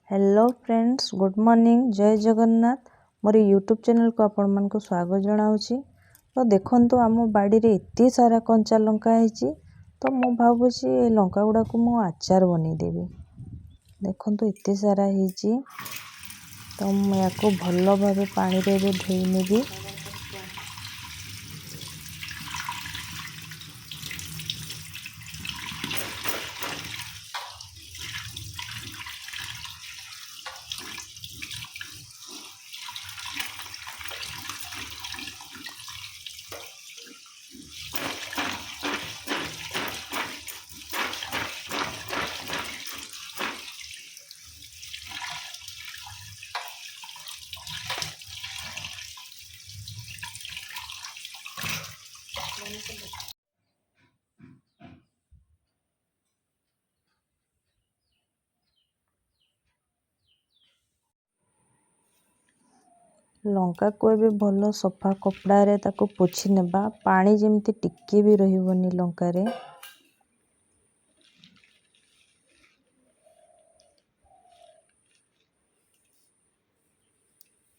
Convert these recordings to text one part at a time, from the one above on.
Hello friends, good morning, जय जगन्नाथ। मोर YouTube channel को आपण मन को स्वागत जनाऊँगी। तो देखंतु आम बाड़ी रे एते सारा कंचा लंका है, तो मु भावुची ए लंका गुड़ा को मु आचार बनईदेवी। देखंतु एते सारा है, तो मुझे भल भाव पानी रे धोई नेबी। लंका को भी भल सफा कपड़ा रे ताको पोछि नेबा, पानी जेमती टिके भी रहिबनी लंका रे।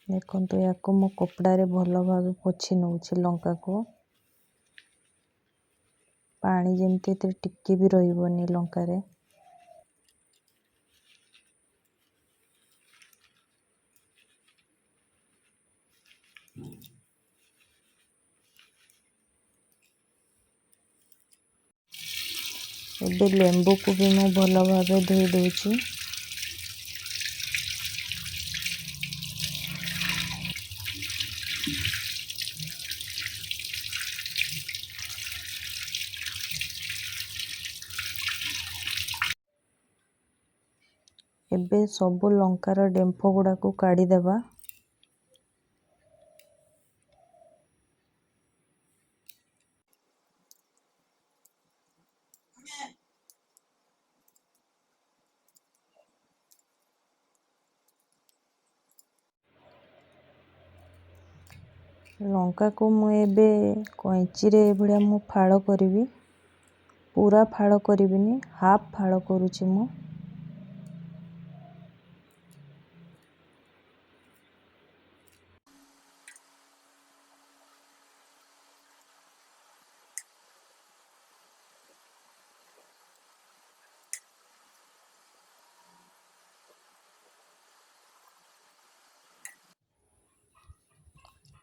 देखंतु याको मो कपड़ा रे भल भाव पोछि नउछि लंका को। पानी जेमती टिके भी रहिबनी लंका रे। एबे लेंबू को भी मु भल भाव धोई दउछि। एबे सबु लंकार डेम्फ गुड़ा को काढ़ी देबा। लंका को मु एबे कैंची रे भड़िया मु फाड़ करिवि। पूरा फाड़ करिविनी, हाफ फाड़ करूछि मु।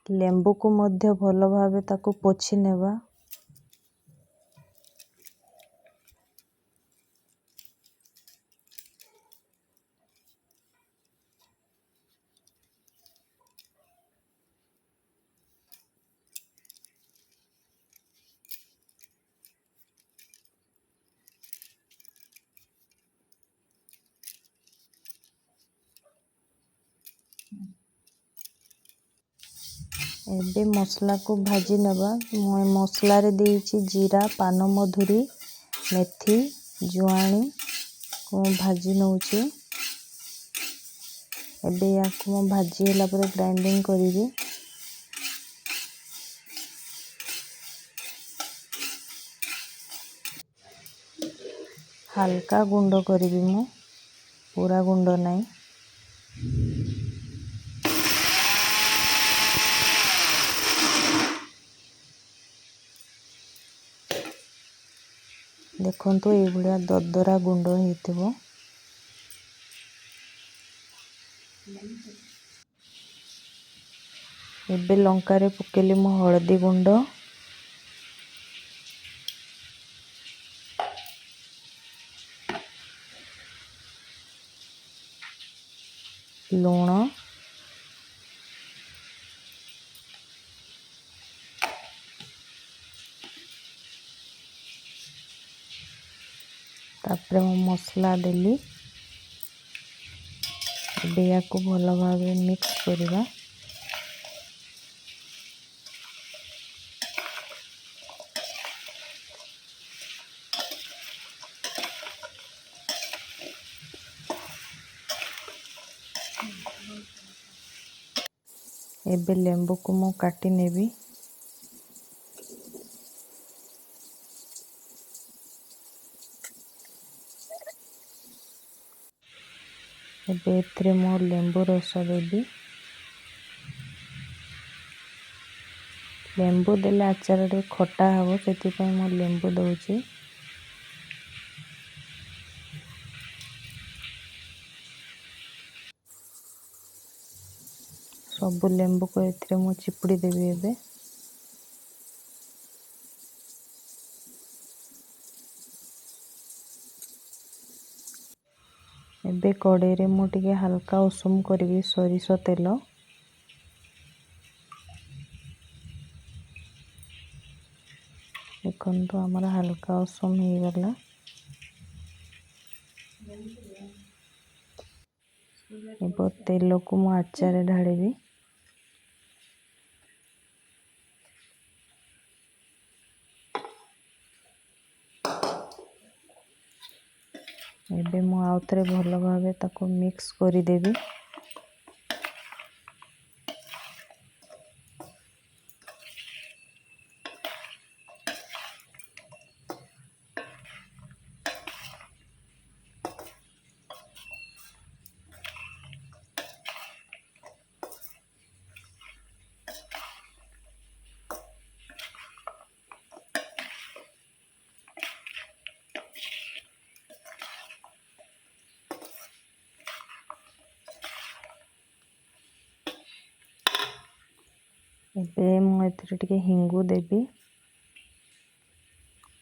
लेंबू को मध्य भल भावे ताको पोछि नेबा। एबे मसला को भाजी नेबा। मु मसला रे देइछि जीरा, पान मधुरी, मेथी, जुआनी को भाजी नउछि। एबे याको मु भाजी होला पर ग्राइंडिंग करिवि। हल्का गुंड करिवि मु, पूरा गुंड नाही। देखंतु ए भलिया ददरा गुंड हेतिबो। एबे लंका रे पकेली मु हळदी गुंड, लूण, तापरे मु मसला देली। एबे याको भल भावे मिक्स करिबा। एबे लेंबू को मु काटी नेबी। ଏବେ ଏଥିରେ ମୁଁ ଲେମ୍ବୁ ରସ ଦେବି। ଲେମ୍ବୁ ଦେଲେ ଆଚାରରେ ଖଟା ହେବ, ସେଥିପାଇଁ ମୁଁ ଲେମ୍ବୁ ଦେଉଛି। ସବୁ ଲେମ୍ବୁକୁ ଏଥିରେ ମୁଁ ଚିପୁଡ଼ି ଦେବି। ଏବେ କଡ଼େଇରେ ମୁଁ ଟିକେ ହାଲକା ଉଷୁମ କରିବି ସୋରିଷ ତେଲ। ଦେଖନ୍ତୁ ଆମର ହାଲକା ଉଷୁମ ହେଇଗଲା। ଏବେ ତେଲକୁ ମୁଁ ଆଚାରରେ ଢାଳିବି। ଏବେ ମୁଁ ଆଉ ଥରେ ଭଲ ଭାବେ ତାକୁ ମିକ୍ସ କରିଦେବି। ଏବେ ମୁଁ ଏଥିରେ ଟିକେ ହିଙ୍ଗୁ ଦେବି।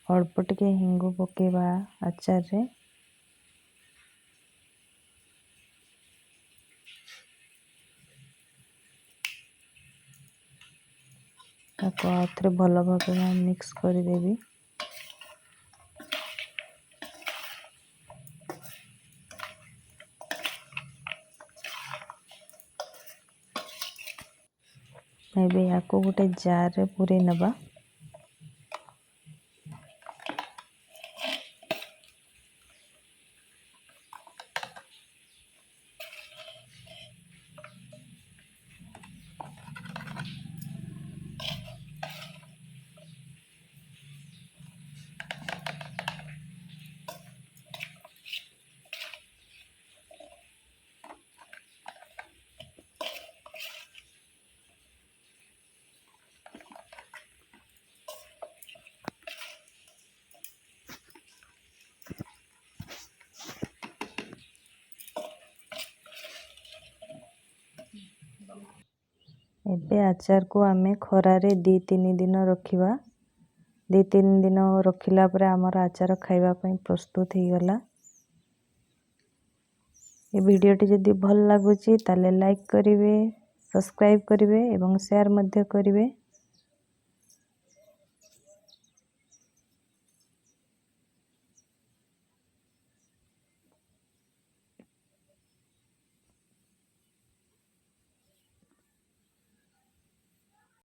ଅଳ୍ପ ଟିକେ ହିଙ୍ଗୁ ପକେଇବା ଆଚାରରେ। ତାକୁ ଆଉ ଥରେ ଭଲ ଭାବେ ମୁଁ ମିକ୍ସ କରିଦେବି। ଏବେ ୟାକୁ ଗୋଟେ ଜାରରେ ପୁରେଇ ନେବା। ଏବେ ଆଚାରକୁ ଆମେ ଖରାରେ 2-3 ଦିନ ରଖିବା। 2-3 ଦିନ ରଖିଲା ପରେ ଆମର ଆଚାର ଖାଇବା ପାଇଁ ପ୍ରସ୍ତୁତ ହେଇଗଲା। ଏ ଭିଡ଼ିଓଟି ଯଦି ଭଲ ଲାଗୁଛି ତାହେଲେ ଲାଇକ୍ କରିବେ, ସବସ୍କ୍ରାଇବ୍ କରିବେ ଏବଂ ସେୟାର ମଧ୍ୟ କରିବେ।